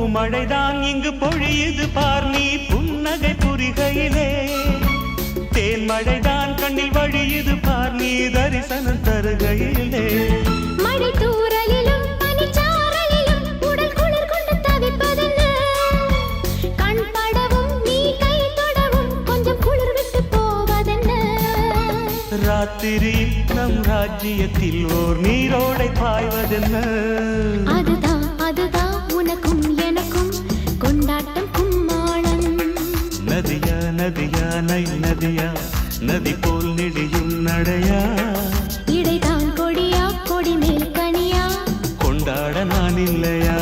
பூமழைதான் இங்கு பொழியுது பார் நீ புன்னகை புரிகையிலே தேன்மழைதான் கண்ணில் வழியுது பார் நீ தரிசனம் தருகையிலே மழை தூறலிலும் பனிச்சாரலிலும் உடல் குளிர் கொண்டு தவிப்பதென்ன கண் படவும் நீ கை தொடவும் கொஞ்சம் குளிர் விட்டு போவதென்ன ராத்திரி நம் ராஜ்யத்தில் ஓர் நீரோடை பாய்வதென்ன அதுதான் அதுதான் உனக்கும் எனக்கும் கொண்டாட்டம் கும்மாளம் நதியா நதியா நை நதியா நதி போல் நெடியும் நடையா இடைதான் கொடியா கொடி மேல் கனியா கொண்டாட நான் இல்லையா